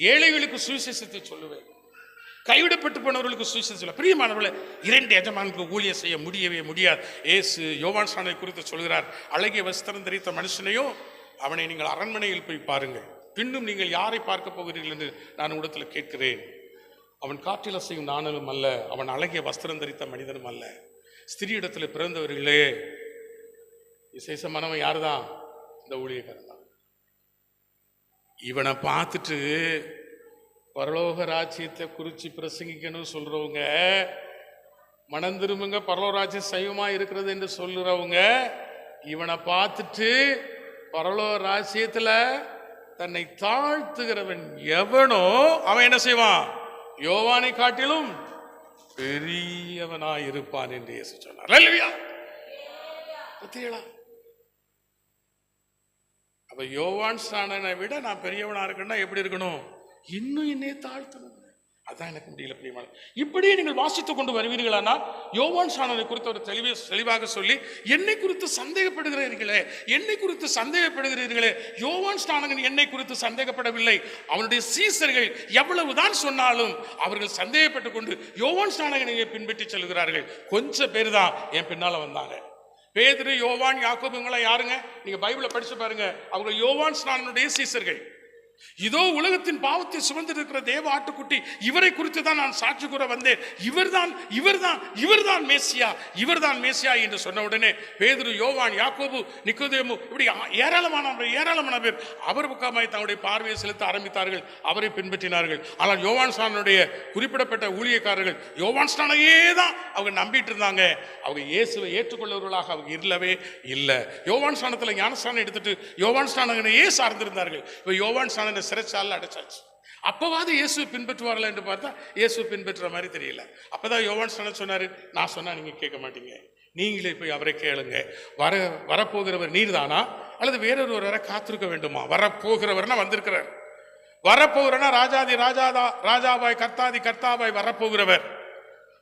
ஏழைகளுக்கு சுவிசேஷத்தை சொல்லுவேன், கைவிடப்பட்டு போனவர்களுக்கு சுவிசேஷம். பிரியமானவர்களே, 2 எஜமானுக்கு ஊழியம் செய்ய முடியவே முடியாது. இயேசு யோவான் ஸ்நானனை குறித்து சொல்கிறார், அழகிய வஸ்திரம் தரித்த மனுஷனையோ அவனை நீங்கள் அரண்மனையில் போய் பாருங்கள், பின்னும் நீங்கள் யாரை பார்க்க போகிறீர்கள் என்று நான் உங்களிடத்தில் கேட்கிறேன். அவன் காற்றில் அசையும் நாணலும் அல்ல, அவன் அழகிய வஸ்திரம் தரித்த மனிதனும் அல்ல. ஸ்திரீ இடத்துல பிறந்தவர்களே விசேஷமானவன் யாருதான்? இந்த ஊழியக்காரன் தான். இவனை பார்த்துட்டு பரலோக ராஜ்யத்தை குறித்து பிரசங்கிக்கணும் சொல்றவங்க, மனம் திரும்புங்க பரலோக ராஜ்யம் சைவமா இருக்கிறது என்று சொல்லுறவங்க, இவனை பார்த்துட்டு பரலோக ராஜ்யத்துல தன்னை தாழ்த்துகிறவன் எவனோ அவன் என்ன செய்வான்? யோவானை காட்டிலும் பெரியவனாய் இருப்பான் என்று இயேசு சொன்னார். அல்லேலூயா. அப்ப யோவான் ஸ்நானனை விட நான் பெரியவனா இருக்கேன்னா எப்படி இருக்கணும்? இன்னும் என்னை தாழ்த்தணும். அதான் எனக்கு முடியல பிரியமான. இப்படியே நீங்கள் வாசித்துக் கொண்டு வருவீர்களானால் யோவான் ஸ்நானனை குறித்து ஒரு தெளிவாக சொல்லி, என்னை குறித்து சந்தேகப்படுகிறீர்களே, என்னை குறித்து சந்தேகப்படுகிறீர்களே, யோவான் ஸ்நானகன் என்னை குறித்து சந்தேகப்படவில்லை. அவனுடைய சீசர்கள் எவ்வளவுதான் சொன்னாலும் அவர்கள் சந்தேகப்பட்டுக் கொண்டு யோவான் ஸ்நானகனை பின்பற்றி செல்கிறார்கள். கொஞ்சம் பேர் தான் என் பின்னால வந்தாங்க. பேதுரு, யோவான், யாக்கோபு இவங்களாம் யாருங்க? நீங்க பைபிளை படிச்சு பாருங்க. அவங்க யோவான் ஸ்நானனுடைய சீசர்கள். இதோ உலகத்தின் பாவத்தை சுமந்திருக்கிற தேவ ஆட்டுக்குட்டி, இவரை குறித்து தான் நான் சாட்சி கூற வந்தேன். இவர்தான் மேசியா, இவர்தான் மேசியா என்று சொன்ன உடனே பேதுரு, யோவான், யாக்கோபு, நிக்கோதேமு, இப்படி ஏராளமான பேர் அவர் பக்கமாய் தங்களுடைய பார்வையை செலுத்த ஆரம்பித்தார்கள், அவரை பின்பற்றினார்கள். ஆனால் யோவான் ஸ்நானனுடைய குறிப்பிடப்பட்ட ஊழியக்காரர்கள் யோவான் ஸ்நானையே தான் அவங்க நம்பிட்டு இருந்தாங்க. அவங்க இயேசுவை ஏற்றுக்கொள்ளவர்களாக அவங்க இல்லவே இல்லை. யோவான் ஸ்நானத்தில் ஞானஸ்நானம் எடுத்துட்டு யோவான் ஸ்நானகனையே சார்ந்திருந்தார்கள். இப்போ யோவான் ஸ்நானனை சிறைச்சாலையில் அடைச்சாச்சு. அப்பவாது இயேசுவை பின்பற்றுவார்கள் என்று பார்த்தா இயேசுவை பின்பற்றுற மாதிரி தெரியல. அப்பதான் யோவான் ஸ்நானன் சொன்னாரு, நான் சொன்னா நீங்க கேட்க மாட்டீங்க, நீங்களே போய் அவரை கேளுங்க. வரப்போகிறவர் நீர் தானா அல்லது வேறொருவரை காத்திருக்க வேண்டுமா? வரப்போகிறவர்னா வந்திருக்கிறார், வரப்போகிறனா ராஜாவாய் கர்த்தாவாய் வரப்போகிறவர்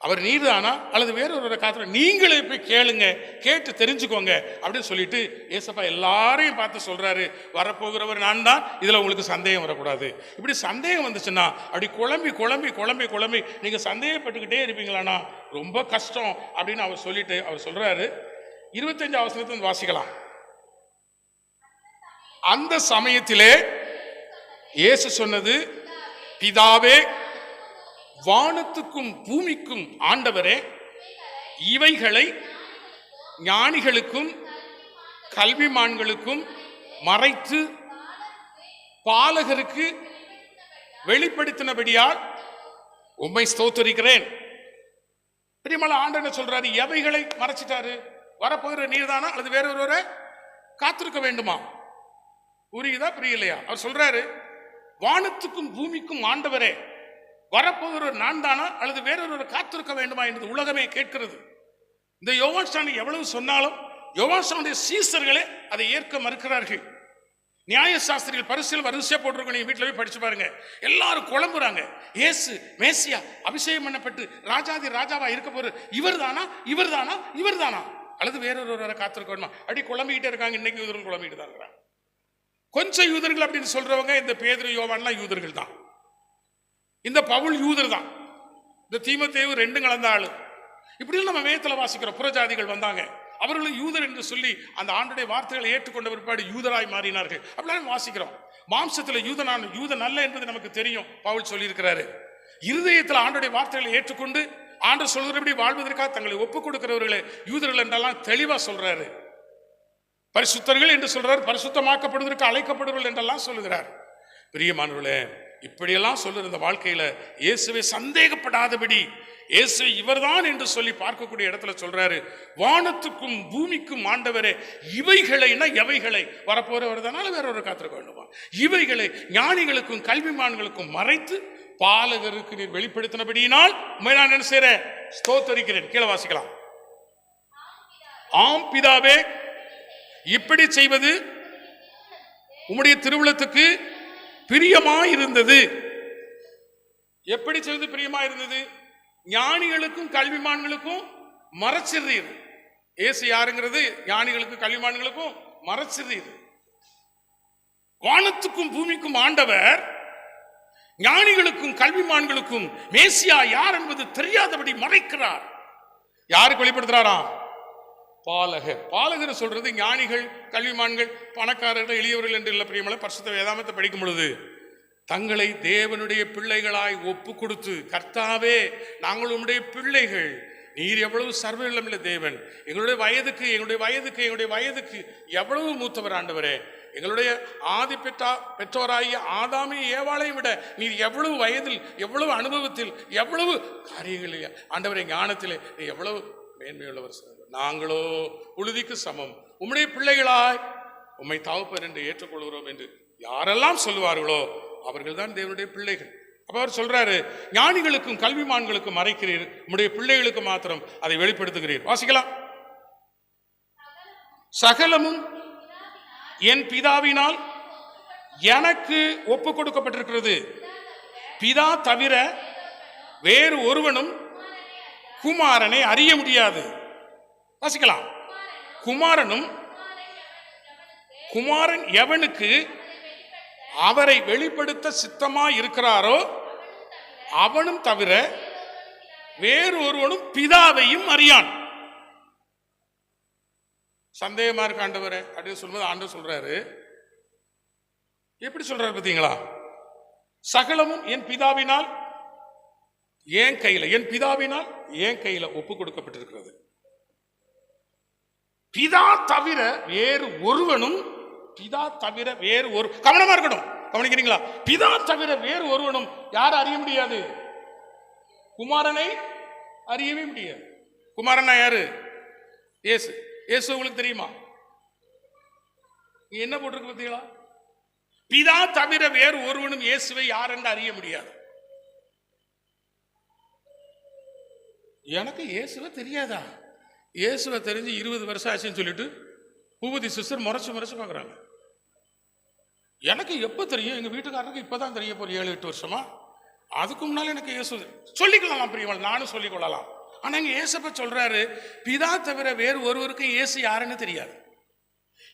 அவர் நீர்தானா அல்லது வேறொரு காத்திர, நீங்களே போய் கேளுங்க, கேட்டு தெரிஞ்சுக்கோங்க அப்படின்னு சொல்லிட்டு ஏசப்பா எல்லாரையும் பார்த்து சொல்றாரு, வரப்போகிறவர் நான் தான், இதுல உங்களுக்கு சந்தேகம் வரக்கூடாது. இப்படி சந்தேகம் வந்துச்சுன்னா அப்படி குழம்பி நீங்க சந்தேகப்பட்டுக்கிட்டே இருப்பீங்களானா ரொம்ப கஷ்டம் அப்படின்னு அவர் சொல்லிட்டு அவர் சொல்றாரு. 25 வசனத்தை வாசிக்கலாம். அந்த சமயத்திலே இயேசு சொன்னது, பிதாவே, வானத்துக்கும் பூமிக்கும் ஆண்டவரே, இவைகளை ஞானிகளுக்கும் கல்விமான்களுக்கும் மறைத்து பாலகருக்கு வெளிப்படுத்தினபடியால் உம்மை ஸ்தோத்திரிக்கிறேன். பிரியமான ஆண்டவர் சொல்றாரு, எவைகளை மறைச்சிட்டாரு? வரப்போகிற நீர்தானா அல்லது வேறொருவரை காத்திருக்க வேண்டுமா? புரியுதா புரியலையா? அவர் சொல்றாரு, வானத்துக்கும் பூமிக்கும் ஆண்டவரே, வரப்போகிற நான் தானா அல்லது வேறொரு காத்திருக்க வேண்டுமா என்று உலகமே கேட்கிறது. இந்த யோவான் ஸ்நானன் எவ்வளவு சொன்னாலும் யோவான் ஸ்நானனுடைய சீசர்களே அதை ஏற்க மறுக்கிறார்கள். நியாய சாஸ்திரிகள் பரிசில் வரிசையா போட்டிருக்கோம், நீங்க வீட்டில் போய் படிச்சு பாருங்க. எல்லாரும் குழம்புறாங்க, இயேசு மேசியா அபிஷேகம் பண்ணப்பட்டு ராஜாவா இருக்க போற இவர்தானா அல்லது வேறொருவரை காத்திருக்க வேண்டுமா? அப்படி குழம்பிக்கிட்டே இருக்காங்க. இன்னைக்கு யூதர்கள் குழம்பிட்டு தான் இருக்கிறாங்க. கொஞ்சம் யூதர்கள் அப்படின்னு சொல்றவங்க இந்த பேதுரு, யோவான்லாம் யூதர்கள் தான். இந்த பவுல் யூதர் தான். இந்த தீமோத்தேயு 2 கலந்த ஆளு. இப்படி நம்ம வேதத்தில் வாசிக்கிறோம். புறஜாதிகள் வந்தாங்க, அவர்களும் யூதர் என்று சொல்லி அந்த ஆண்டுடைய வார்த்தைகளை ஏற்றுக்கொண்ட பிற்பாடு யூதராய் மாறினார்கள். அப்படிலாம் வாசிக்கிறோம். மாம்சத்தில் யூதன் அல்ல என்பது நமக்கு தெரியும். பவுல் சொல்லியிருக்கிறாரு, இருதயத்தில் ஆண்டுடைய வார்த்தைகளை ஏற்றுக்கொண்டு ஆண்டு சொல்கிறபடி வாழ்வதற்காக தங்களை ஒப்புக் கொடுக்கிறவர்களே யூதர்கள் என்றெல்லாம் தெளிவா சொல்றாரு. பரிசுத்தர்கள் என்று சொல்றாரு, பரிசுத்தமாக்கப்படுவதற்கு அழைக்கப்படுவர்கள் என்றெல்லாம் சொல்லுகிறார். பிரியமானவர்களே, இப்படியெல்லாம் சொல்லுற இந்த வாழ்க்கையில இயேசுவை சந்தேகப்படாதபடி இயேசுவை இவர்தான் என்று சொல்லி பார்க்கக்கூடிய இடத்துல சொல்றாரு, வானத்துக்கும் பூமிக்கும் ஆண்டவரே, இவைகளைனா எவைகளை? வரப்போறவர் தானால வேறொரு காத்திருக்க வேண்டுமா? இவைகளை ஞானிகளுக்கும் கல்விமான்களுக்கும் மறைத்து பாலகருக்கு நீர் வெளிப்படுத்தினபடியினால் நான் என்ன செய்றேன்? ஸ்தோத்தரிக்கிறேன். கீழே வாசிக்கலாம். ஆம் பிதாவே, இப்படி செய்வது உம்முடைய திருவுளத்துக்கு பிரியமாயிருந்தது. எப்படி செய்வது பிரியமாயிருந்தது? ஞானிகளுக்கும் கல்விமான்களுக்கும் மறைச்சிடுறீர். இயேசு யாருங்கிறது ஞானிகளுக்கும் கல்விமான்களுக்கும் மறைச்சிடுறீர். வானத்துக்கும் பூமிக்கும் ஆண்டவர், ஞானிகளுக்கும் கல்விமான்களுக்கும் மேசியா யார் என்பது தெரியாதபடி மறைக்கிறார். யாருக்கு வெளிப்படுத்துறாராம்? பாலகர் சொல்றது ஞானிகள், கல்விமான்கள், பணக்காரர்கள், எளியவர்கள் என்று இல்ல. பிரியமலை, பரிசுத்த வேதாகமத்தை படிக்கும் பொழுது தங்களை தேவனுடைய பிள்ளைகளாய் ஒப்பு கொடுத்து, கர்த்தாவே நாங்கள் உம்முடைய பிள்ளைகள், நீர் எவ்வளவு சர்வவல்லமையுள்ள தேவன், எங்களுடைய வயதுக்கு எவ்வளவு மூத்தவர் ஆண்டவரே, எங்களுடைய ஆதி பெற்றோராகிய ஆதாமி ஏவாளை விட நீர் எவ்வளவு வயதில், எவ்வளவு அனுபவத்தில், எவ்வளவு காரியங்களில் ஆண்டவரை ஞானத்திலே நீ எவ்வளவு மேன்மையுள்ளவர். நாங்களோ உழுதிக்கு சமம், உம்முடைய பிள்ளைகளாய் உம்மை தகப்பன் என்று ஏற்றுக்கொள்கிறோம் என்று யாரெல்லாம் சொல்லுவார்களோ அவர்கள் தான் தேவனுடைய பிள்ளைகள். அப்ப அவர் சொல்றாரு, ஞானிகளுக்கும் கல்விமான்களுக்கும் மறைக்கிறீர், உம்முடைய பிள்ளைகளுக்கு மாத்திரம் அதை வெளிப்படுத்துகிறீர். வாசிக்கலாம். சகலமும் என் பிதாவினால் எனக்கு ஒப்பு கொடுக்கப்பட்டிருக்கிறது. பிதா தவிர வேறு ஒருவனும் குமாரனை அறிய முடியாது. வாசிக்கலாம். குமாரன் எவனுக்கு அவரை வெளிப்படுத்த சித்தமாய் இருக்கிறாரோ அவனும் தவிர வேறு ஒருவனும் பிதாவையும் அறியான். சந்தேகமா இருக்கு ஆண்டவரே அப்படின்னு சொல்லும்போது ஆண்டவர் சொல்றாரு, எப்படி சொல்றாரு பார்த்தீங்களா? சகலமும் என் பிதாவினால் என் கையில ஒப்பு கொடுக்கப்பட்டிருக்கிறது. பிதா தவிர வேறு ஒருவனும், கவனமா இருக்கணும், கவனிக்கிறீங்களா? பிதா தவிர வேறு ஒருவனும் யார் அறிய முடியாது? குமாரனை அறியவே முடியாது. குமாரனா யாரு? இயேசு. இயேசு உங்களுக்கு தெரியுமா? என்ன போட்டிருக்கு பார்த்தீங்களா? பிதா தவிர வேறு ஒருவனும் இயேசுவை யார் என்று அறிய முடியாது. எனக்கு இயேசுவை தெரியாதா? இயேசுவை தெரிஞ்சு 20 வருஷம் ஆச்சுன்னு சொல்லிட்டு பூபதி சிஸ்டர் முறைச்சு பார்க்குறாங்க. எனக்கு எப்போ தெரியும்? எங்கள் வீட்டுக்காரருக்கு இப்போதான் தெரிய போகிற 7-8 வருஷமா. அதுக்கு முன்னால எனக்கு இயேசு சொல்லிக்கொள்ளலாம், பிரியமான நானும் சொல்லிக்கொள்ளலாம். ஆனால் இங்கே இயேசுப்ப சொல்றாரு, பிதா தவிர வேறு ஒருவருக்கு இயேசு யாருன்னு தெரியாது.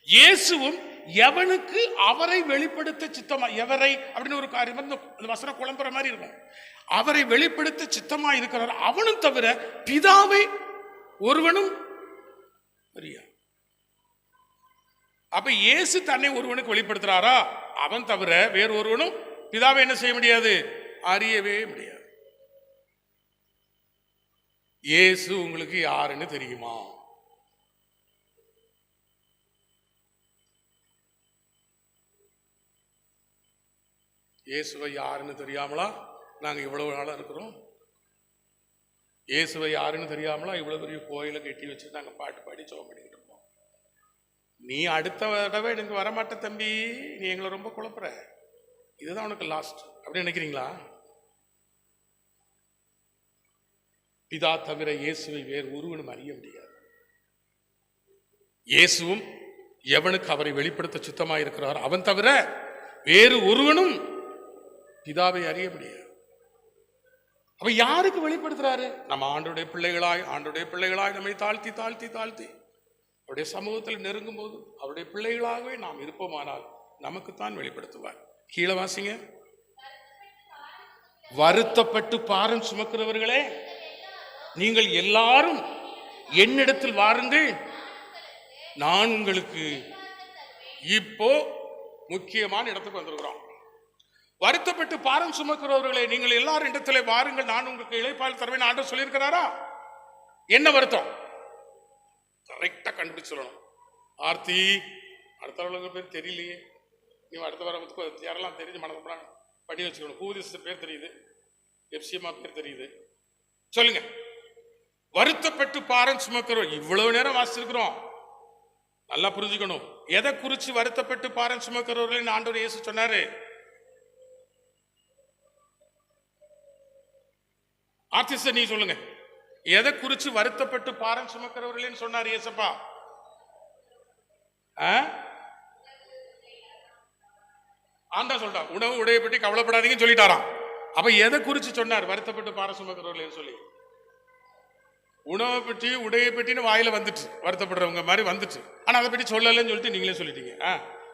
இயேசுவும் எவனுக்கு அவரை வெளிப்படுத்த சித்தமா, எவரை அப்படின்னு ஒரு காரியம் அந்த வசனம் குழம்புற மாதிரி இருக்கும். அவரை வெளிப்படுத்த சித்தமா இருக்கிறார், அவனும் தவிர பிதாவை ஒருவனும் அறியாது. அப்ப இயேசு தன்னை ஒருவனுக்கு வெளிப்படுத்துறாரா? அவன் தவிர வேறு ஒருவனும் பிதாவை என்ன செய்ய முடியாது? அறியவே முடியாது. இயேசு உங்களுக்கு யாருன்னு தெரியுமா? இயேசுவை யாருன்னு தெரியாமலா நாங்க இவ்வளவு நாளா இருக்கிறோம்? இயேசுவை யாருன்னு தெரியாமலா இவ்வளவு பெரிய கோயிலை கட்டி வச்சு நாங்க பாட்டு பாடி சோகம் பண்ணிக்கிட்டு இருப்போம்? நீ அடுத்த தடவை எனக்கு வரமாட்ட தம்பி, நீ எங்களை ரொம்ப குழப்புற, இதுதான் உனக்கு லாஸ்ட் அப்படின்னு நினைக்கிறீங்களா? பிதா தவிர இயேசுவை வேறு ஒருவனும் அறிய முடியாது. இயேசுவும் எவனுக்கு அவரை வெளிப்படுத்த சித்தமாக இருக்கிறார் அவன் தவிர வேறு ஒருவனும் பிதாவை அறிய முடியாது. அப்ப யாருக்கு வெளிப்படுத்துறாரு? நம்ம ஆண்டோடைய பிள்ளைகளாய் நம்மை தாழ்த்தி அவருடைய சமூகத்தில் நெருங்கும் போது அவருடைய பிள்ளைகளாகவே நாம் இருப்போமானால் நமக்குத்தான் வெளிப்படுத்துவார். கீழே வாசிங்க. வருத்தப்பட்டு பாரம் சுமக்கிறவர்களே, நீங்கள் எல்லாரும் என்னிடத்தில் வாருங்கள், நான் உங்களுக்கு. இப்போ முக்கியமான இடத்துக்கு வந்திருக்கிறோம். வருத்தப்பட்டு பாரம் சுமக்கிறவர்களே, நீங்கள் எல்லாரும் இடத்துல வாருங்கள், நான் உங்களுக்கு இளைப்பால் தருவேன் ஆண்டவர் சொல்லியிருக்கிறாரா? என்ன வருத்தம்? கரெக்டா கண்டுபிடிச்சு சொல்லணும். ஆர்த்தி அடுத்த பேர் தெரியலையே, நீ அடுத்த வாரத்துக்கு யாரெல்லாம் தெரிஞ்சு மனதை பண்ணி வச்சுக்கணும். பூதிச பேர் தெரியுது, எப்சிஎம்மா பேர் தெரியுது, சொல்லுங்க. வருத்தப்பட்டு பாரம் சுமக்கிறோம். இவ்வளவு நேரம் வாசிச்சிருக்கிறோம், நல்லா புரிஞ்சுக்கணும். எதை குறிச்சு வருத்தப்பட்டு பாரம் சுமக்கிறவர்கள் ஆண்டவர் இயேசு சொன்னாரு? ஆர்டிஸ்ட் நீ சொல்லுங்க, எதை குறிச்சு வருத்தப்பட்டு பாரம் சுமக்கிறவர்கள் சொன்னார் இயேசப்பா? ஆண்டா சொல்றா, உணவு உடைய பற்றி கவலைப்படாதீங்கன்னு சொல்லிட்டாராம். அப்ப எதை குறிச்சு சொன்னார் வருத்தப்பட்டு பாரம் சுமக்கிறவர்கள் சொல்லி? உணவை பற்றி உடையை பற்றின்னு வாயில வந்துட்டு வருத்தப்படுறவங்க மாதிரி வந்துட்டு, ஆனா அதை பற்றி சொல்லலன்னு சொல்லிட்டு நீங்களே சொல்லிட்டீங்க.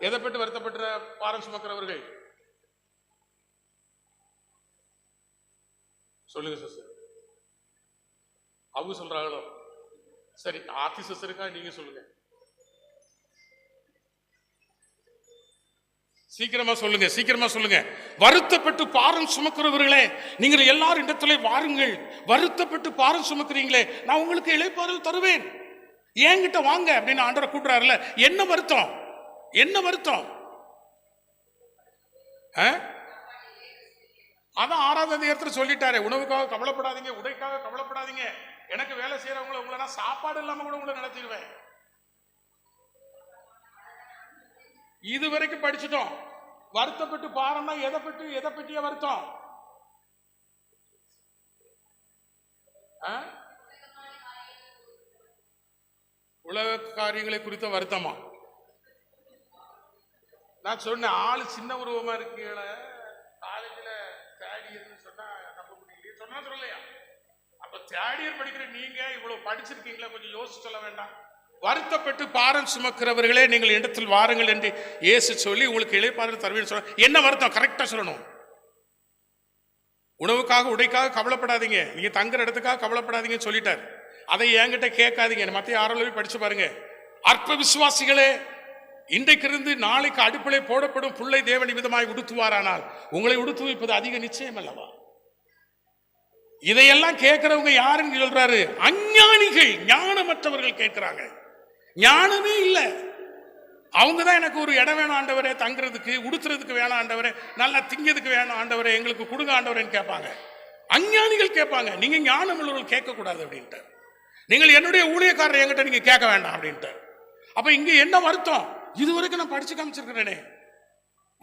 எதை பற்றி வருத்தப்படுற பாரம் சுமக்கிறவர்கள்? சொல்லுங்க சிஸ்டர். அவங்க சொல்றாங்களோ? சரி, ஆர்த்தி சிஸ்டருக்கா நீங்க சொல்லுங்க. சீக்கிரமா சொல்லுங்க, சீக்கிரமா சொல்லுங்க. வருத்தப்பட்டு பாரம் சுமக்கிறவர்களே, நீங்கள் எல்லாரும் இடத்துல வாருங்கள். வருத்தப்பட்டு பாரம் சுமக்கிறீங்களே, நான் உங்களுக்கு இளைப்பாறுதல் தருவேன், என்கிட்ட வாங்க அப்படின்னு ஆண்டவரை கூப்பிடுறாருல. என்ன வருத்தம்? என்ன வருத்தம்? அதான் 6வது அதிகாரத்துல சொல்லிட்டாரு, உணவுக்காக கவலைப்படாதீங்க, உடைக்காக கவலைப்படாதீங்க. எனக்கு வேலை செய்யறவங்களை உங்களை நான் சாப்பாடு இல்லாம கூட உங்களை நடத்திடுவேன். இது வரைக்கும் படிச்சுட்டோம். வருத்தப்பட்டு பாரம்னா எதை பற்றிய வருத்தம்? உலக காரியங்களை குறித்த வருத்தமா? நான் சொன்ன ஆளு சின்ன உருவமா இருக்கீங்கள, காலேஜில் தேர்ட் இயர்னு சொன்னா நம்ப முடியலையே, சொன்னா சொல்லலையா? அப்ப தேர்ட் இயர் படிக்கிற நீங்க இவ்வளவு படிச்சிருக்கீங்களா, கொஞ்சம் யோசிச்சு சொல்ல வேண்டாம்? வருத்தப்பட்டு பாரம் சுமக்கிறவர்களே, நீங்கள் இடத்தில் வாருங்கள் என்று இயேசு சொல்லி உங்களுக்கு இளைப்பாறுதல் தருவேன்னு சொல்ல. என்ன வருத்தம்? கரெக்டா சொல்லணும். உணவுக்காக உடைக்காக கவலைப்படாதீங்க, நீங்க தங்குற இடத்துக்காக கவலைப்படாதீங்கன்னு சொல்லிட்டார். அதை என்கிட்ட கேட்காதீங்க. மத்திய 6 படிச்சு பாருங்க. அற்ப விசுவாசிகளே, இன்றைக்கு இருந்து நாளைக்கு அடுப்பிலே போடப்படும் புல்லை தேவன் விதமாய் உடுத்துவாரானால் உங்களை உடுத்துவிப்பது அதிக நிச்சயம் அல்லவா? இதையெல்லாம் கேட்கிறவங்க யாருன்னு சொல்றாரு? அஞ்ஞானிகள், ஞானமற்றவர்கள் கேட்கிறாங்க. ஞானமே இல்லை. அவங்கதான் எனக்கு ஒரு இடம் வேணும் ஆண்டவரே, தங்குறதுக்கு உடுத்துறதுக்கு வேணாம் ஆண்டவரே, நல்லா திங்கிறதுக்கு வேணும் ஆண்டவரே, எங்களுக்கு கொடுங்க ஆண்டவரேன்னு கேட்பாங்க. அஞ்ஞானிகள் கேட்பாங்க. நீங்க ஞானம் உள்ளவர்கள் கேட்கக்கூடாது அப்படின்ட்டு. நீங்கள் என்னுடைய ஊழியக்காரர் என்கிட்ட நீங்க கேட்க வேண்டாம் அப்படின்ட்டு. அப்ப இங்க என்ன வருத்தம்? இதுவரைக்கும் நான் படிச்சு காமிச்சிருக்கிறேனே,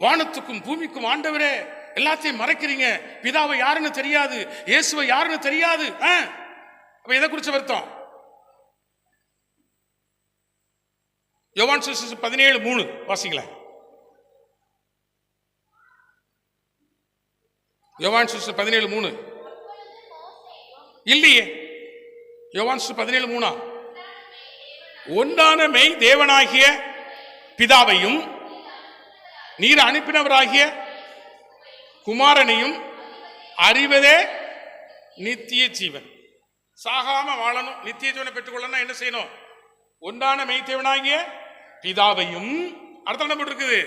வானத்துக்கும் பூமிக்கும் ஆண்டவரே எல்லாத்தையும் மறைக்கிறீங்க, பிதாவை யாருன்னு தெரியாது, இயேசுவை யாருன்னு தெரியாது. அப்ப எதை குறிச்ச வருத்தம்? யோவான் சுவிசேஷம் 17:3 வாசிங்களேன். யோவான் சுவிசேஷம் 17:3 இல்லையே. யோவான் சுவிசேஷம் 17:3 ஒன்றான மெய் தேவனாகிய பிதாவையும் நீர் அனுப்பினவராகிய குமாரனையும் அறிவதே நித்திய ஜீவன். சாகாம வாழணும், நித்திய ஜீவனை பெற்றுக்கொள்ளணும். என்ன செய்யணும்? ஒன்றான மெய்தேவனாகிய பிதாவையும், அடுத்த என்ன போட்டிருக்குது?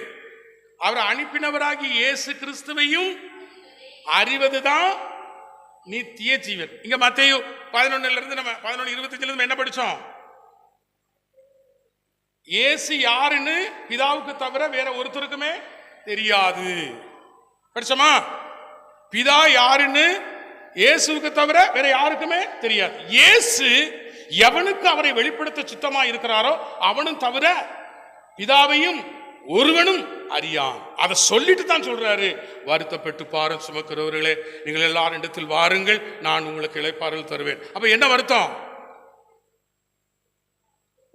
அவர் அனுப்பினவராகிய இயேசு கிறிஸ்துவையும் அறிவதுதான் நித்திய ஜீவன். இங்க மத்தேயு 11 நம்ம 11:25 என்ன படிச்சோம்? இயேசு யாருன்னு பிதாவுக்கு தவிர வேற ஒருத்தருக்குமே தெரியாது. படிச்சோமா? பிதா யாருன்னு இயேசுவுக்கு தவிர வேற யாருக்குமே தெரியாது. இயேசு எவனுக்கு அவரை வெளிப்படுத்த சித்தமா இருக்கிறாரோ அவனும் தவிர பிதாவையும் ஒருவனும் அறியான். அதை சொல்லிட்டு தான் சொல்றாரு, வருத்தப்பட்டு பாரம் சுமக்கிறவர்களே, நீங்கள் எல்லாரும் இடத்தில் வாருங்கள், நான் உங்களுக்கு இளைப்பாறுதல் தருவேன். அப்ப என்ன வருத்தம்?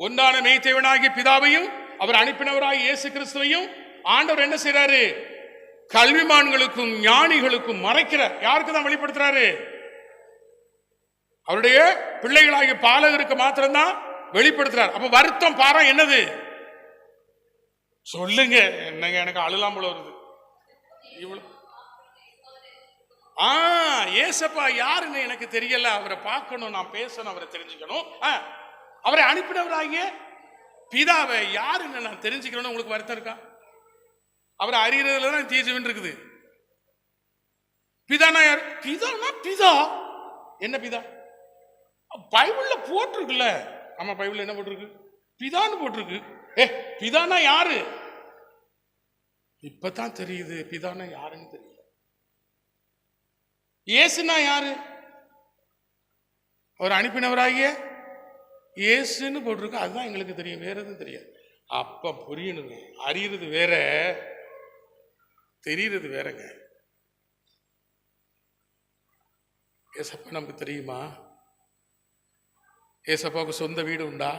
ஒன்றான மெய்தேவனாகிய பிதாவையும் அவர் அனுப்பினவராகிய இயேசு கிறிஸ்துவையும் ஆண்டவர் என்ன செய்யறாரு? கல்விமான்களுக்கும் ஞானிகளுக்கும் மறைக்கிறார். யாருக்கு தான் வெளிப்படுத்துறாரு? அவருடைய பிள்ளைகளாகிய பாலகருக்கு மாத்திரம்தான் வெளிப்படுத்துறார். அப்ப வருத்தம் பாரம் என்னது? சொல்லுங்க. என்னங்க, எனக்கு அழுலாம் போல வருது. ஏசப்பா யாருன்னு எனக்கு தெரியல, அவரை பார்க்கணும், நான் பேசணும், அவரை தெரிஞ்சுக்கணும். அவரை அனுப்பினவராகிய பிதாவை யாருன்னு நான் தெரிஞ்சுக்கணும்னு உங்களுக்கு வருத்தம் இருக்கா? அவரை அறியறதுல தான் தீர்ஜீவன் இருக்குது. பிதானா யார்? பிதானா பிதா. என்ன பிதா? பைபிள்ல போட்டிருக்குல்ல. ஆமா, பைபிள்ல என்ன போட்டிருக்கு? பிதான்னு போட்டிருக்கு. பிதானா யாரு? இப்பதான் தெரியுது பிதானா யாருன்னு தெரியல. இயேசுனா யாரு? அவர் அனுப்பினவராகிய இயேசுன்னு போட்டிருக்கு. அதுதான் எங்களுக்கு தெரியும், வேற எதுவும் தெரியாது. அப்ப புரியணுங்க. அறியறது வேற, தெரியுறது வேறங்க. ஏசப்பா நமக்கு தெரியுமா? ஏசப்பாவுக்கு சொந்த வீடு உண்டா?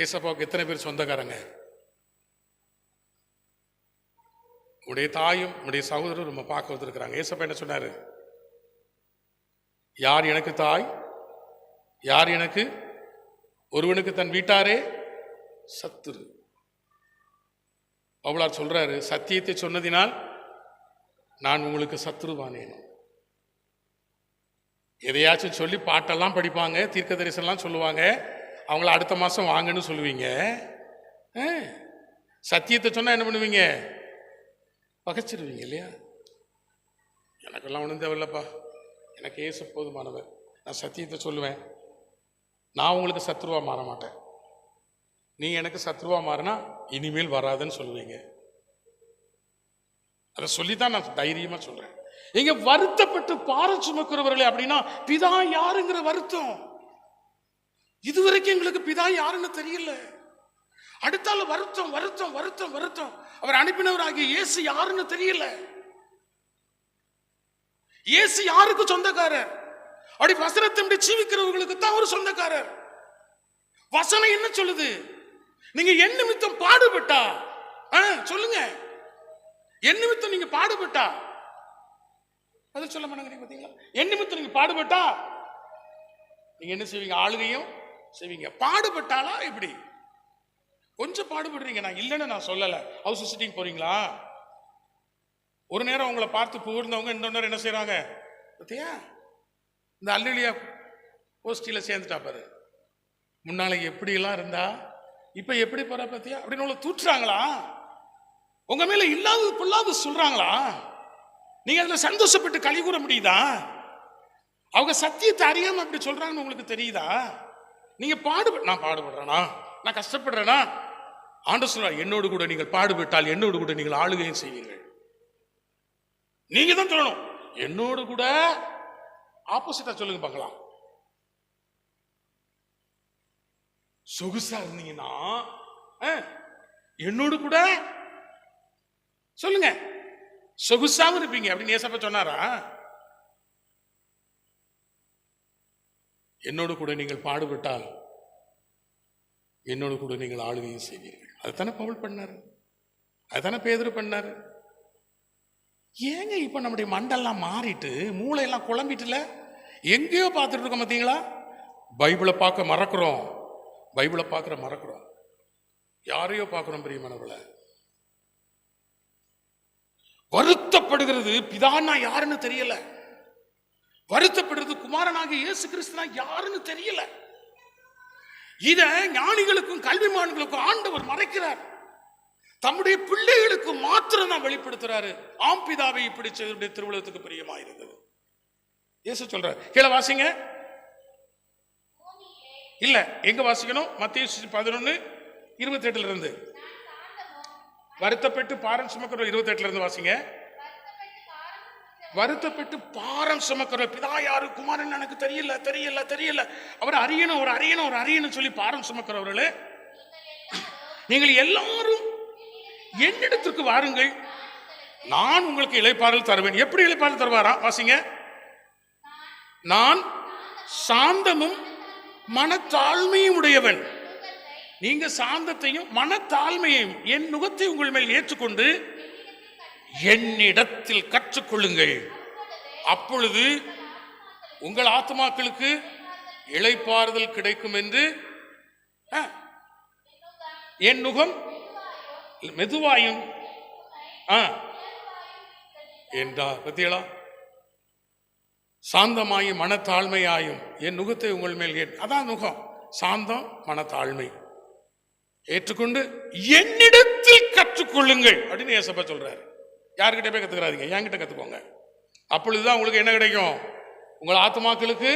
ஏசப்பாவுக்கு எத்தனை பேர் சொந்தக்காரங்க? உடைய தாயும் உடைய சகோதரரும் நம்ம பார்க்க வந்திருக்கிறாங்க. ஏசப்பா என்ன சொன்னாரு? யார் எனக்கு தாய், யார் எனக்கு? ஒருவனுக்கு தன் வீட்டாரே சத்துரு. பவுலார் சொல்றாரு, சத்தியத்தை சொன்னதினால் நான் உங்களுக்கு சத்துருவானேனும். எதையாச்சும் சொல்லி பாட்டெல்லாம் படிப்பாங்க, தீர்க்க தரிசனம்லாம் சொல்லுவாங்க, அவங்கள அடுத்த மாதம் வாங்கன்னு சொல்லுவீங்க. சத்தியத்தை சொன்னால் என்ன பண்ணுவீங்க? பகைச்சிருவீங்க இல்லையா? எனக்கெல்லாம் ஒன்றும் தேவையில்லப்பா, எனக்கு ஏசு போதுமானவர், நான் சத்தியத்தை சொல்லுவேன், நான் உங்களுக்கு சத்ருவா மாற மாட்டேன், நீ எனக்கு சத்ருவா மாறினா இனிமேல் வராதுன்னு சொல்லுவீங்க. அதை சொல்லித்தான் நான் தைரியமா சொல்றேன். இங்க வருத்தப்பட்டு பாரம் சுமக்கிறவர்களே அப்படின்னா பிதா யாருங்கிற வருத்தம். இதுவரைக்கும் எங்களுக்கு பிதா யாருன்னு தெரியல. அடுத்தால வருத்தம் வருத்தம் வருத்தம் வருத்தம். அவர் அனுப்பினவராகிய இயேசு யாருன்னு தெரியல. இயேசு யாருக்கு சொந்தக்காரர்? அப்படி வசனத்தை ஜீவிக்கிறவர்களுக்கு தான் அவர் சொந்தக்காரர். வசனம் என்ன சொல்லுது? நீங்க என் நிமித்தம் பாடுபட்டா, சொல்லுங்க, என் நிமித்தம் நீங்க பாடுபட்டா, அது சொல்ல மாட்டேங்கிறீங்க பாத்தீங்களா? என் நிமித்தம் நீங்க பாடுபட்டா நீங்க என்ன செய்வீங்க? ஆளுகையும் செய்வீங்க. பாடுபட்டாலா எப்படி? கொஞ்சம் பாடுபடுறீங்க, நான் இல்லைன்னு நான் சொல்லல. ஹவுஸ் விசிட்டிங் போறீங்களா? ஒரு நேரம் உங்களை பார்த்து புகழ்ந்தவங்க இன்னொரு நேரம் என்ன செய்யறாங்க பத்தியா? இந்த அல்லேலூயா கோஷ்டியில சேர்ந்துட்டா பாரு, முன்னால எப்படி எல்லாம் இருந்தா இப்ப எப்படி போற பத்தியா அப்படின்னு உங்களை தூற்றுறாங்களா? உங்க மேல இல்லாதது பொல்லாது சொல்றாங்களா? நீங்க அதுல சந்தோஷப்பட்டு கழி கூற முடியுதா? அவங்க சத்தியத்தை அறியாம அப்படி சொல்றாங்கன்னு உங்களுக்கு தெரியுதா? நீங்க நான் பாடுபடுறேனா, நான் கஷ்டப்படுறேனா? ஆண்டவர் சொல்றார், என்னோடு கூட நீங்கள் பாடுபட்டால் என்னோடு கூட நீங்கள் ஆளுகையும் செய்வீர்கள். நீங்க தான் சொல்லணும், என்னோடு கூட. ஆப்போசிட்டா சொல்லுங்க பார்க்கலாம். சொகுசா இருந்தீங்கன்னா என்னோடு கூட சொல்லுங்க, சொகுசாவும் இருப்பீங்க அப்படின்னு ஏசப்பா சொன்னாரா? என்னோடு கூட நீங்கள் பாடுபட்டால் என்னோடு கூட நீங்கள் ஆளுகையும் செய்வீர்கள். அதுதானே பவுல் பண்ணாரு, அதுதானே பேதுரு பண்ணாரு. ஏங்க இப்ப நம்முடைய மண்டெல்லாம் மாறிட்டு மூளையெல்லாம் குழம்பிட்டுல எங்கேயோ பார்த்துட்டு இருக்கோம் பார்த்தீங்களா? பைபிளை பார்க்க மறக்கிறோம், பைபிளை பார்க்கிற மறக்கிறோம், யாரையோ பார்க்கிறோம். பிரியமானவர்களே, வருத்தப்படுகிறது பிதான்னா யாருன்னு தெரியல, வருத்தப்படுறது குமாரனாக இயேசு கிறிஸ்துனா யாருன்னு தெரியல. இத ஞானிகளுக்கும் கல்விமான்களுக்கும் ஆண்டவர் மறைக்கிறார், தம்முடைய பிள்ளைகளுக்கு மாத்திரம் தான் வெளிப்படுத்துறாரு. ஆம், பிதாவை இப்படி செய்வதுடைய திருவுலகத்துக்கு பிரியமா இருந்தது. இயேசு சொல்றார், கீழே வாசிங்க. இல்ல, எங்க வாசிக்கணும்? மத்தேயு 11:28 இருந்து. வருத்தப்பட்டு பாரம் சுமக்கிற 28 இருந்து வாசிங்க. வருத்தப்பட்டு பாரம் சுமக்கிற பிதா யாரு, குமாரன் எனக்கு தெரியல தெரியல தெரியல, அவர் அறியணும் ஒரு அறியணும் ஒரு அறியணும் சொல்லி பாரம் சுமக்கிறவர்களே, நீங்கள் எல்லாரும் என்னிடத்திற்கு வாருங்கள், நான் உங்களுக்கு இளைப்பாறுதல் தருவேன். எப்படி இளைப்பாறுதல் தருவாரா? வாசிங்க. நான் சாந்தமும் மனத்தாழ்மையும் உடையவன். நீங்க சாந்தத்தையும் மனத்தாழ்மையையும் என் நுகத்தை உங்கள் மேல் ஏற்றுக்கொண்டு என்னிடத்தில் கற்றுக்கொள்ளுங்கள், அப்பொழுது உங்கள் ஆத்மாக்களுக்கு இளைப்பாறுதல் கிடைக்கும் என்று. என் நுகம் மெதுவாயும் என்றா பத்தியலா, சாந்தமாயும் மனத்தாழ்மையாயும் என் நுகத்தை உங்கள் மேல் அதான் நுகம், சாந்தம் மனத்தாழ்மை ஏற்றுக்கொண்டு என்னிடத்தில் கற்றுக்கொள்ளுங்கள் அப்படின்னு ஏசப்பா சொல்றாரு. யாருக்கிட்ட போய் கத்துக்கிறாதீங்க, என்கிட்ட கத்துக்கோங்க, அப்பொழுதுதான் உங்களுக்கு என்ன கிடைக்கும்? உங்கள் ஆத்மாக்களுக்கு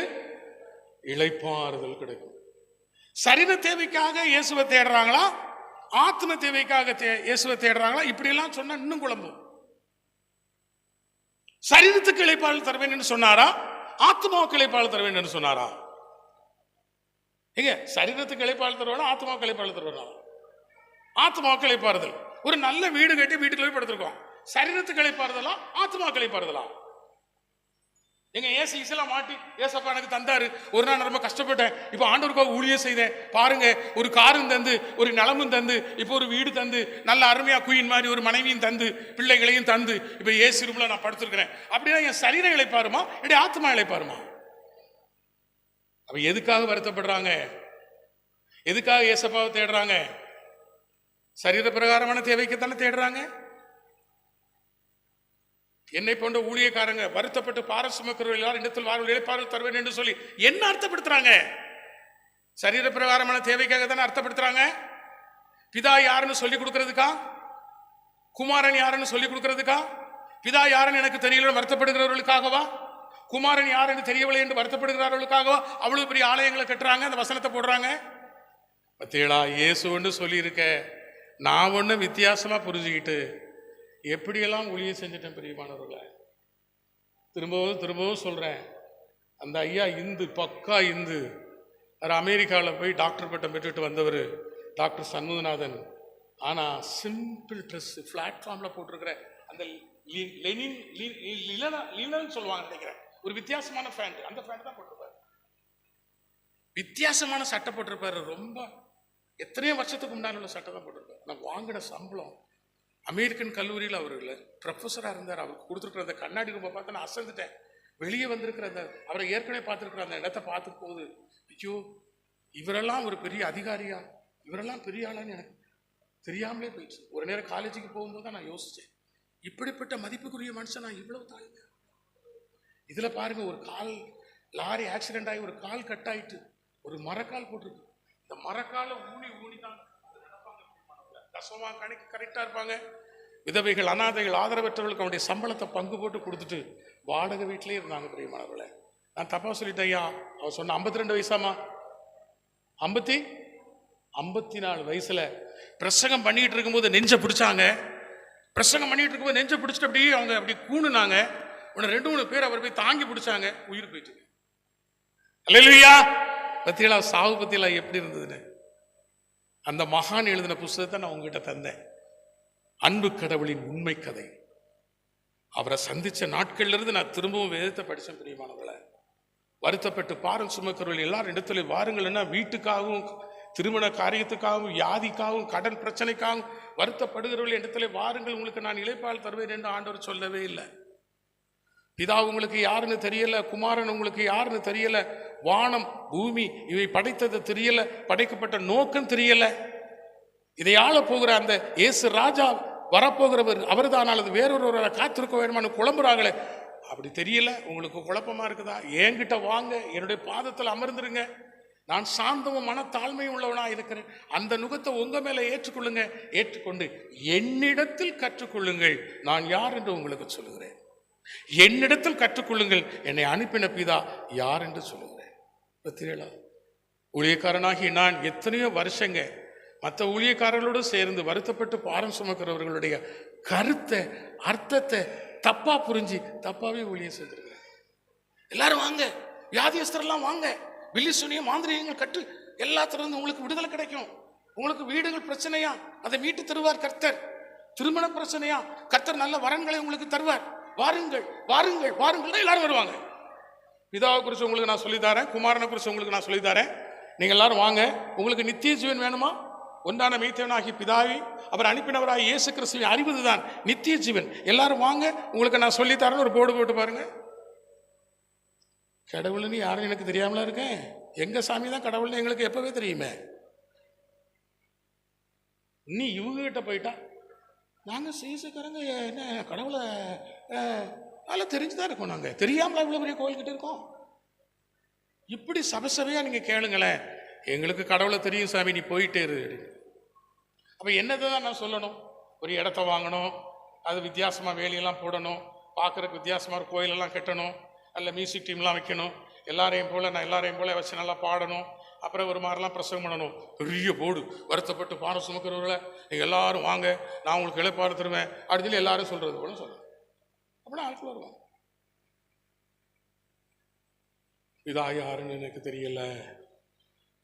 இளைப்பாறுதல் கிடைக்கும். சரீர தேவைக்காக இயேசுவை தேடுறாங்களா, ஆத்ம தேவைக்காக இயேசுவை தேடுறாங்களா? இப்படி எல்லாம் சொன்னா இன்னும் குழம்பும். சரீரத்துக்கு இளைப்பாறுதல் தருவேன் என்று சொன்னாரா, ஆத்மாவுக்கு இளைப்பாறுதல் தருவேன் என்று சொன்னாரா? எங்க சரீரத்துக்கு இளைப்பாறுதல் தருவானா, ஆத்மாவுக்கு இளைப்பாறுதல் தருவானா? ஆத்மாவுக்கு இளைப்பாறுதல். ஒரு நல்ல வீடு கட்டி வீட்டுக்குள்ள போய் படுத்திருக்கோம், சரீரத்துக்கு இளைப்பாறுதலா, ஆத்மாவுக்கு இளைப்பாறுதலா? எங்க ஏசு இசையெல்லாம் மாட்டி ஏசப்பா எனக்கு தந்தாரு, ஒரு நாள் ரொம்ப கஷ்டப்பட்டேன், இப்ப ஆண்டவருக்காக ஊழியம் செய்தேன், பாருங்க ஒரு காரும் தந்து ஒரு நிலமும் தந்து இப்ப ஒரு வீடு தந்து நல்ல அருமையா குயின் மாதிரி ஒரு மனைவியும் தந்து பிள்ளைகளையும் தந்து இப்ப ஏசு ரூம்ல நான் படுத்திருக்கிறேன். அப்படின்னா என் சரீரம் இளைப்பாருமா, இப்படி ஆத்மா இளைப்பாருமா? அப்ப எதுக்காக வருத்தப்படுறாங்க? எதுக்காக ஏசப்பாவை தேடுறாங்க? சரீர பிரகாரமான தேவைக்குத்தானே தேடுறாங்க. என்னை போன்ற ஊழியக்காரங்க வருத்தப்பட்டு பாரம் சுமக்கிறவர்கள் எல்லாரும் இடத்தில் வார்கள் இழைப்பார்கள் தருவேன் என்று சொல்லி என்ன அர்த்தப்படுத்துறாங்க? சரீர பிரகாரமான தேவைக்காக தானே அர்த்தப்படுத்துறாங்க. பிதா யாருன்னு சொல்லி கொடுக்கறதுக்கா? குமாரன் யாருன்னு சொல்லி கொடுக்கறதுக்கா? பிதா யாருன்னு எனக்கு தெரியல வருத்தப்படுகிறவர்களுக்காகவா? குமாரன் யார் என்று தெரியவில்லை என்று வருத்தப்படுகிறார்களுக்காகவா அவ்வளவு பெரிய ஆலயங்களை கட்டுறாங்க, அந்த வசனத்தை போடுறாங்க? பத்தியலா, இயேசுன்னு சொல்லியிருக்க நான் ஒன்று வித்தியாசமா புரிஞ்சுக்கிட்டு எப்படியெல்லாம் ஊழியம் செஞ்சுட்டேன் பிரியமானவர்களே. திரும்பவும் சொல்றேன், அந்த ஐயா இந்து, பக்கா இந்து. அவர் அமெரிக்காவில் போய் டாக்டர் பட்டம் பெற்றுட்டு வந்தவர் டாக்டர் சண்முகநாதன். ஆனால் சிம்பிள் ட்ரெஸ் பிளாட்ஃபார்மில் போட்டிருக்கிற அந்த லினன் சொல்லுவாங்க நினைக்கிறேன், ஒரு வித்தியாசமான பேண்ட், அந்த பேண்ட் தான் போட்டிருப்பாரு. வித்தியாசமான சட்டை போட்டிருப்பாரு. ரொம்ப எத்தனையோ வருஷத்துக்கு முன்னாடி உள்ள சட்டை தான் போட்டிருப்பாரு. நான் வாங்கின சம்பளம் அமெரிக்கன் கல்லூரியில் அவர் ப்ரொஃபஸராக இருந்தார். அவருக்கு கொடுத்துருக்குற அந்த கண்ணாடி ரூபை பார்த்து நான் அசந்துட்டேன். வெளியே வந்திருக்கிற அந்த அவரை ஏற்கனவே பார்த்துருக்குற அந்த இடத்தை பார்த்து போகுது, ஐயோ இவரெல்லாம் ஒரு பெரிய அதிகாரியா, இவரெல்லாம் பெரிய ஆளான்னு எனக்கு தெரியாமலே போயிடுச்சு. ஒரு நேரம் காலேஜுக்கு போகும்போது தான் நான் யோசித்தேன், இப்படிப்பட்ட மதிப்புக்குரிய மனுஷன் நான் இவ்வளவு தாழ்ந்த. இதில் பாருங்க, ஒரு கால் லாரி ஆக்சிடென்ட் ஆகி ஒரு கால் கட் ஆயிட்டு ஒரு மரக்கால் போட்டிருக்கு. இந்த மரக்கால ஊனி தான் தசமா கணக்கு கரெக்டாக இருப்பாங்க. விதவைகள், அனாதைகள், ஆதரவற்றவர்களுக்கு அவனுடைய சம்பளத்தை பங்கு போட்டு கொடுத்துட்டு வாடகை வீட்டிலே இருந்தாங்க பிரியமானவர்களே. நான் தப்பா சொல்லிட்டேன் ஐயா. அவன் சொன்ன 52 வயசாமா, 54 வயசுல பிரசங்கம் பண்ணிட்டு இருக்கும்போது நெஞ்ச பிடிச்சாங்க. பிரசங்கம் பண்ணிட்டு இருக்கும்போது நெஞ்ச பிடிச்சிட்டு அப்படியே அவங்க அப்படி கூணுனாங்க. உடனே 2-3 பேர் அவர் போய் தாங்கி பிடிச்சாங்க, உயிர் போயிட்டு. அல்லேலூயா. பத்தியலா, சாவு பத்தியலா எப்படி இருந்ததுன்னு அந்த மகான் எழுதின புஸ்தகத்தை நான் உங்ககிட்ட தந்தேன். அன்பு கடவுளின் உண்மை கதை. அவரை சந்திச்ச நாட்கள்ல இருந்து நான் திரும்பவும் வேதத்தை படிச்சேன் பிரியமானவர்களே. வருத்தப்பட்டு பாரம் சுமக்கிறவர்கள் எல்லாரும் இடத்துல வாருங்கள்னா, வீட்டுக்காகவும் திருமண காரியத்துக்காகவும் வியாதிக்காகவும் கடன் பிரச்சனைக்காகவும் வருத்தப்படுகிறவர்கள் இடத்துல வாருங்கள், உங்களுக்கு நான் இளைப்பால் தருவேன் என்று ஆண்டவர் சொல்லவே இல்லை. பிதா உங்களுக்கு யாருன்னு தெரியல, குமாரன் உங்களுக்கு யாருன்னு தெரியல, வானம் பூமி இவை படைத்தது தெரியல, படைக்கப்பட்ட நோக்கம் தெரியல. இதை ஆள போகிற அந்த இயேசு ராஜா வரப்போகிறவர் அவர்தான் அல்லது வேறொருவரை காத்திருக்க வேண்டுமான்னு குழம்புறாங்களே, அப்படி தெரியல. உங்களுக்கு குழப்பமா இருக்குதா? என்கிட்ட வாங்க, என்னுடைய பாதத்தில் அமர்ந்துருங்க. நான் சாந்தமும் மனத்தாழ்மையும் உள்ளவனா இருக்கிறேன். அந்த நுகத்தை உங்க மேல ஏற்றுக்கொள்ளுங்க. ஏற்றுக்கொண்டு என்னிடத்தில் கற்றுக்கொள்ளுங்கள், நான் யார் என்று உங்களுக்கு சொல்லுகிறேன். என்னிடத்தில் கற்றுக்கொள்ளுங்கள், என்னை அனுப்பின பிதா யார் என்று சொல்லுகிறேன். தெரியல. ஊழியக்காரனாகி நான் எத்தனையோ வருஷங்க மற்ற ஊழியக்காரர்களோடு சேர்ந்து வருத்தப்பட்டு பாரம் சுமக்கிறவர்களுடைய கருத்தை, அர்த்தத்தை தப்பா புரிஞ்சு தப்பாவே ஊழியம் செஞ்சிருக்கிறேன். எல்லாரும் வாங்க, வியாதியஸ்தரெல்லாம் வாங்க, வில்லி சுனிய மாந்திரிகங்கள் கற்று எல்லாத்திலிருந்து உங்களுக்கு விடுதலை கிடைக்கும். உங்களுக்கு வீடுகள் பிரச்சனையா, அதை மீட்டு தருவார் கர்த்தர். திருமண பிரச்சனையா, கர்த்தர் நல்ல வரன்களை உங்களுக்கு தருவார். வாருங்கள் வாருங்கள் வாருங்கள், எல்லாரும் வருவாங்க. பிதாவை குறித்து உங்களுக்கு நான் சொல்லித்தரேன், குமாரனை குறித்து உங்களுக்கு நான் சொல்லித்தரேன். நீங்க எல்லாரும் வாங்க. உங்களுக்கு நித்திய ஜீவன் வேணுமா? ஒன்றான மெய்த்தேவனாகி பிதாவை அவர் அனுப்பினவராக இயேசு கிறிஸ்துவை அறிவதுதான் நித்திய ஜீவன். எல்லாரும் வாங்க, உங்களுக்கு நான் சொல்லித்தரேன்னு ஒரு போர்டு போட்டு பாருங்க. கடவுள்னு யாரும் எனக்கு தெரியாமலா இருக்கேன். எங்க சாமி தான் கடவுள்னு எங்களுக்கு எப்பவே தெரியுமே. நீ இவங்க கிட்ட போயிட்டா நாங்க சீசுக்காரங்க என்ன கடவுளை அதெல்லாம் தெரிஞ்சுதான் இருக்கோம். நாங்க தெரியாமல இவ்வளவு பெரிய கோயில்கிட்ட இருக்கோம். இப்படி சபையா நீங்க கேளுங்களேன், எங்களுக்கு கடவுளை தெரியும் சாமி, நீ போயிட்டே இரு. அப்ப என்னதான் நான் சொல்லணும்? ஒரு இடத்த வாங்கணும், அது வித்தியாசமா வேலையெல்லாம் போடணும், பார்க்கறதுக்கு வித்தியாசமா ஒரு கோயிலெல்லாம் கட்டணும், அல்ல மியூசிக் டீம்லாம் வைக்கணும், எல்லாரையும் போல வச்சு நல்லா பாடணும், அப்புறம் ஒரு மாதிரிலாம் பிரசங்கம் பண்ணணும். பெரிய போர்டு, வருத்தப்பட்டு பாரம் சுமக்கிறவர்களை நீங்கள் எல்லாரும் வாங்க, நான் உங்களுக்கு இளைப்பாறு தருவேன் அப்படின்னு சொல்லி எல்லாரும் சொல்றது போல சொல்லணும். அப்படின்னா ஆட்கள் வருவாங்க. இதா யாருன்னு எனக்கு தெரியல,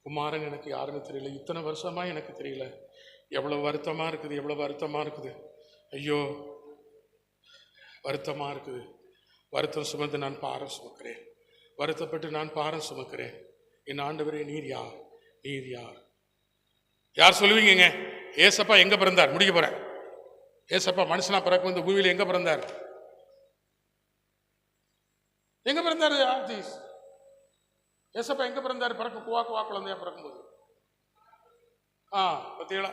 குமாரன் எனக்கு யாருன்னு தெரியல, இத்தனை வருஷமா எனக்கு தெரியல. எவ்வளவு வருத்தமா இருக்குது, எவ்வளவு வருத்தமா இருக்குது. ஐயோ வருத்தமா இருக்குது. வருத்தம் சுமந்து நான் பாரம் சுமக்கிறேன், வருத்தப்பட்டு நான் பாரம் சுமக்கிறேன். என் ஆண்டவரே நீர் யார்? நீர் யார்? யார் சொல்லுவீங்க? ஏசப்பா எங்க பிறந்தார்? முடிக்க போறேன். ஏசப்பா மனுஷனா பிறக்கும் இந்த பூமியில எங்க பிறந்தார்? எங்க பிறந்தாரு? ஏசப்பா எங்க பிறந்தாரு? பிறக்க குவா குழந்தையா பிறக்கும்போது பத்தியலா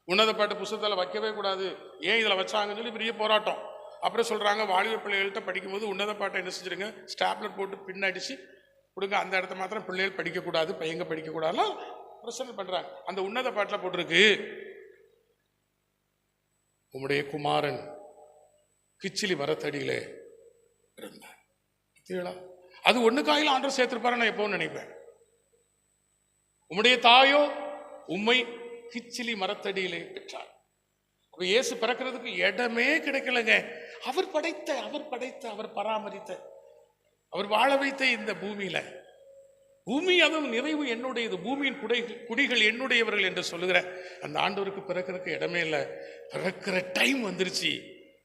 உன்னத பாட்டு புஸ்தகத்தில் வைக்கவே கூடாது, ஏன் இதில் வச்சாங்கன்னு சொல்லி பெரிய போராட்டம். அப்புறம் சொல்றாங்க வாலிப பிள்ளைகள்கிட்ட படிக்கும்போது உன்னத பாட்டை என்ன செஞ்சிருங்க, ஸ்டாப்லர் போட்டு பின்னடிச்சு கொடுங்க, அந்த இடத்த மாத்திரம் பிள்ளைகள் படிக்கக்கூடாது, பையங்க படிக்கக்கூடாதுலாம் பிரச்சனை பண்றாங்க. அந்த உன்னத பாட்டில் போட்டிருக்கு, உம்முடைய குமாரன் கிச்சிலி மரத்தடியிலே இருந்தார். அது ஒண்ணுக்காயில ஆண்டவர் சேர்த்திருப்பாரு நான் எப்பவும் நினைப்பேன். உம்முடைய தாயோ உம்மை கிச்சிலி மரத்தடியிலே பெற்றார். இயேசு பிறக்கிறதுக்கு இடமே கிடைக்கலங்க. அவர் படைத்த, அவர் பராமரித்த, அவர் வாழ வைத்த இந்த பூமியில, பூமி அதுவும் நிறைவு என்னுடையது, பூமியின் குடிகள் என்னுடையவர்கள் என்று சொல்லுகிற அந்த ஆண்டவருக்கு பிறக்கிறதுக்கு இடமே இல்லை. பிறக்கிற டைம் வந்துருச்சு,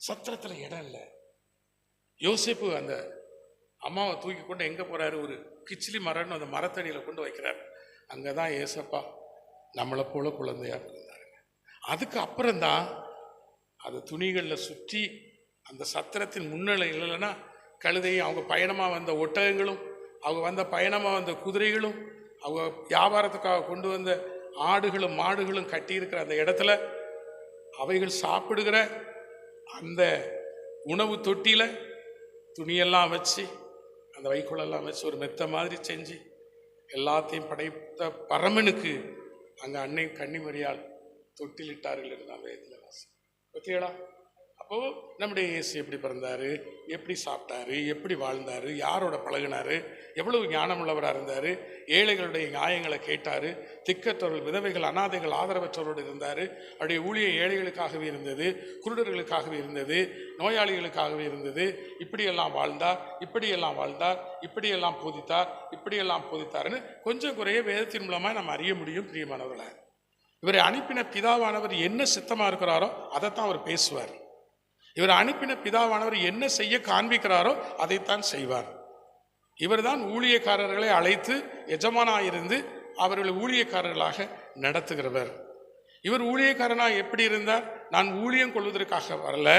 சத்திரத்துல இடம் இல்லை. யோசேப்பு அந்த அம்மாவை தூக்கி கொண்டு எங்க போறாரு, ஒரு கிச்சிலி மரம்னு அந்த மரத்தடியில கொண்டு வைக்கிறார். அங்கதான் ஏசப்பா நம்மளை போல குழந்தையா இருந்தாருங்க. அதுக்கு அப்புறம்தான் அது துணிகளில் சுற்றி அந்த சத்திரத்தின் முன்னிலை இல்லைன்னா கழுதையும், அவங்க பயணமா வந்த ஒட்டகங்களும், அவங்க வந்த பயணமா வந்த குதிரைகளும், அவங்க வியாபாரத்துக்காக கொண்டு வந்த ஆடுகளும் மாடுகளும் கட்டியிருக்கிற அந்த இடத்துல அவைகள் சாப்பிடுகிற அந்த உணவு தொட்டியில துணியெல்லாம் வச்சு, அந்த வைக்கோலெல்லாம் வச்சு ஒரு மெத்த மாதிரி செஞ்சு எல்லாத்தையும் படைத்த பரமனுக்கு அங்க அன்னை கன்னிமரியால் தொட்டிலிட்டார்கள் என்று நான் வேதத்தில் வாசி. ஓகேடா? அப்போ நம்முடைய இயேசு எப்படி பிறந்தாரு, எப்படி சாப்பிட்டாரு, எப்படி வாழ்ந்தாரு, யாரோட பழகினாரு, எவ்வளவு ஞானமுள்ளவராக இருந்தாரு, ஏழைகளுடைய நியாயங்களை கேட்டாரு, திக்கற்றவர்கள், விதவைகள், அனாதைகள், ஆதரவற்றவரோடு இருந்தாரு. அவருடைய ஊழிய ஏழைகளுக்காகவே இருந்தது, குருடர்களுக்காகவே இருந்தது, நோயாளிகளுக்காகவே இருந்தது. இப்படியெல்லாம் வாழ்ந்தார், இப்படியெல்லாம் வாழ்ந்தார், இப்படியெல்லாம் போதித்தார், இப்படியெல்லாம் போதித்தாருன்னு கொஞ்சம் குறைய வேதத்தின் மூலமாக நம்ம அறிய முடியும். பிரியமானவர்களே, இவரை அனுப்பின பிதாவானவர் என்ன சித்தமா இருக்கிறாரோ அதைத்தான் அவர் பேசுவார். இவர் அனுப்பின பிதாவானவர் என்ன செய்ய காண்பிக்கிறாரோ அதைத்தான் செய்வார். இவர் தான் ஊழியக்காரர்களை அழைத்து எஜமானாயிருந்து அவர்களை ஊழியக்காரர்களாக நடத்துகிறவர். இவர் ஊழியக்காரனாக எப்படி இருந்தார்? நான் ஊழியம் கொள்வதற்காக வரல,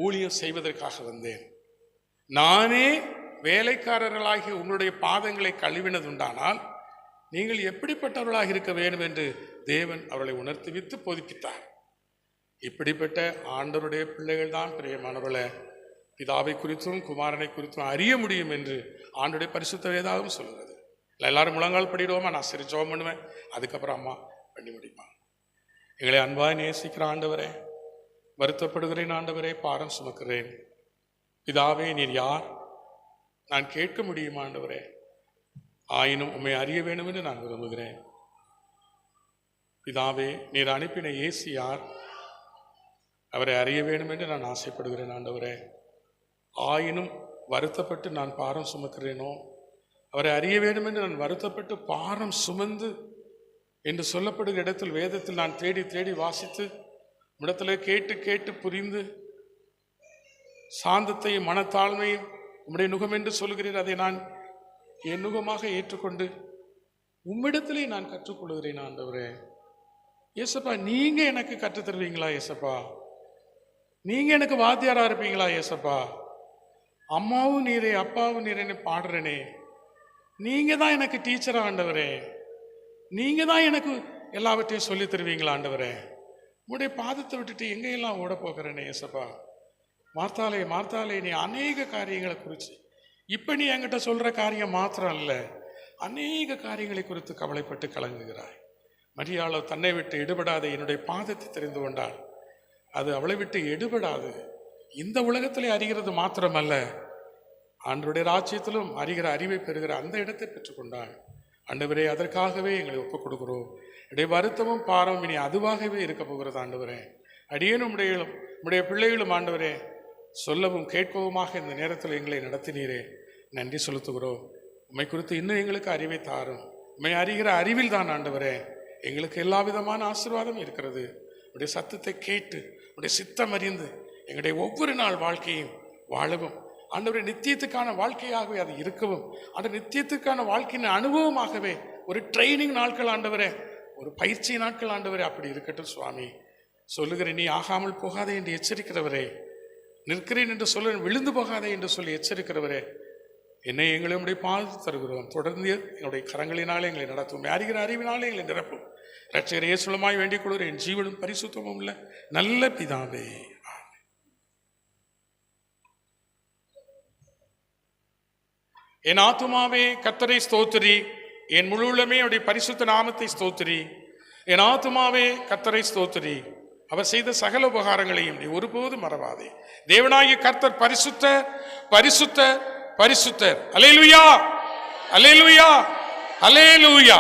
ஊழியம் செய்வதற்காக வந்தேன். நானே வேலைக்காரர்களாகி உங்களுடைய பாதங்களை கழுவினதுண்டானால் நீங்கள் எப்படிப்பட்டவர்களாக இருக்க வேண்டும் என்று தேவன் அவர்களை உணர்த்திவித்து போதிப்பித்தார். இப்படிப்பட்ட ஆண்டவருடைய பிள்ளைகள் தான் பிரியமானவர்களே பிதாவை குறித்தும் குமாரனை குறித்தும் அறிய முடியும் என்று ஆண்டுடைய பரிசுத்த வேதாகம் சொல்கிறது. எல்லாரும் முழங்கால் படிடுவோமா? நான் சரி ஜெபம் பண்ணுவேன், அதுக்கப்புறம் அம்மா பண்ணி முடிப்பாங்க. எங்களை அன்பாய் நேசிக்கிற ஆண்டவரே, வருத்தப்படுகிறேன் ஆண்டவரே, பாரம் சுமக்கிறேன். பிதாவே, நீர் யார்? நான் கேட்க முடியுமா ஆண்டவரே? ஆயினும் உம்மை அறிய வேண்டும் என்று நான் விரும்புகிறேன். பிதாவே, நீர் அனுப்பின இயேசு யார்? அவரை அறிய வேண்டும் என்று நான் ஆசைப்படுகிறேன் ஆண்டவரே. ஆயினும் வருத்தப்பட்டு நான் பாரம் சுமக்கிறேனோ, அவரை அறிய வேண்டும் என்று நான் வருத்தப்பட்டு பாரம் சுமந்து என்று சொல்லப்படுகிற இடத்தில் வேதத்தில் நான் தேடி தேடி வாசித்து இடத்துல கேட்டு கேட்டு புரிந்து சாந்தத்தையும் மனத்தாழ்மையும் உம்முடைய நுகம் என்று சொல்கிறீர், அதை நான் என் நுகமாக ஏற்றுக்கொண்டு உம்மிடத்திலே நான் கற்றுக்கொள்கிறேன் ஆண்டவரே. ஏசப்பா, நீங்க எனக்கு கற்றுத் தருவீங்களா ஏசப்பா? நீங்க எனக்கு வாத்தியாரா இருப்பீங்களா ஏசப்பா? அம்மாவும் நீரே அப்பாவும் நீரேன்னு பாடுறேனே, நீங்க தான் எனக்கு டீச்சரா ஆண்டவரே? நீங்க தான் எனக்கு எல்லாவற்றையும் சொல்லி தருவீங்களா ஆண்டவரே? உடைய பாதத்தை விட்டுட்டு எங்கெல்லாம் ஓட போகிறேனே ஏசப்பா. மார்த்தாலே மார்த்தாலே, நீ அநேக காரியங்களை குறித்து இப்ப நீ என்கிட்ட சொல்ற காரியம் மாத்திரம் அல்ல, அநேக காரியங்களை குறித்து கவலைப்பட்டு கலங்குகிறாய். மரியாளோ தன்னை விட்டு எடுபடாத என்னுடைய பாதத்தை தெரிந்து கொண்டாள். அது அவளை விட்டு எடுபடாது. இந்த உலகத்திலே அறிகிறது மாத்திரமல்ல, ஆண்டவருடைய ராஜ்யத்திலும் அறிகிற அறிவை பெறுகிற அந்த இடத்தை பெற்றுக்கொண்டாள். ஆண்டவரே, அதற்காகவே எங்களை ஒப்புக் கொடுக்கிறோம். இடைய வருத்தமும் பாரமும் இனி அதுவாகவே இருக்க போகிறது ஆண்டவரே. அடியேனும் உடைய பிள்ளைகளும் ஆண்டவரே சொல்லவும் கேட்கவுமாக இந்த நேரத்தில் எங்களை நடத்தினீரே, நன்றி செலுத்துகிறோம். உம்மை குறித்து இன்னும் எங்களுக்கு அறிவை தாரும். உம்மை அறிகிற அறிவில் தான் ஆண்டவரே எங்களுக்கு எல்லா விதமான ஆசீர்வாதம் இருக்கிறது. உடைய சத்தத்தை கேட்டு உடைய சித்தம் அறிந்து எங்களுடைய ஒவ்வொரு நாள் வாழ்க்கையும் வாழவும் ஆண்டவரே, நித்தியத்துக்கான வாழ்க்கையாகவே அது இருக்கவும், அந்த நித்தியத்துக்கான வாழ்க்கையின் அனுபவமாகவே ஒரு ட்ரைனிங் நாட்கள் ஆண்டவரே, ஒரு பயிற்சி நாட்கள் ஆண்டவரே அப்படி இருக்கட்டும் சுவாமி. சொல்லுகிறேன், நீ ஆகாமல் போகாதே என்று எச்சரிக்கிறவரே, நிற்கிறேன் என்று சொல்ல விழுந்து போகாதே என்று சொல்லி எச்சரிக்கிறவரே, என்னை எங்களுடைய பாது தருகிறோம். தொடர்ந்து என்னுடைய கரங்களினாலே எங்களை நடத்தும், அறிகிற அறிவினாலே எங்களை நிரப்பும். இரட்சகர் இயேசுவுமாய் வேண்டிக் கொள்கிறேன், என் ஜீவனும் பரிசுத்தமும் உள்ள நல்ல பிதாவே. என் ஆத்துமாவே கர்த்தரை ஸ்தோத்திரி, என் முழு உள்ளமே அவருடைய பரிசுத்த நாமத்தை ஸ்தோத்திரி. என் ஆத்துமாவே கர்த்தரை ஸ்தோத்திரி, அவர் செய்த சகல உபகாரங்களையும் நீ ஒருபோதும் மறவாதே. தேவனாகிய கர்த்தர் பரிசுத்தர், பரிசுத்தர், பரிசுத்தர். அல்லேலூயா, அல்லேலூயா, அல்லேலூயா.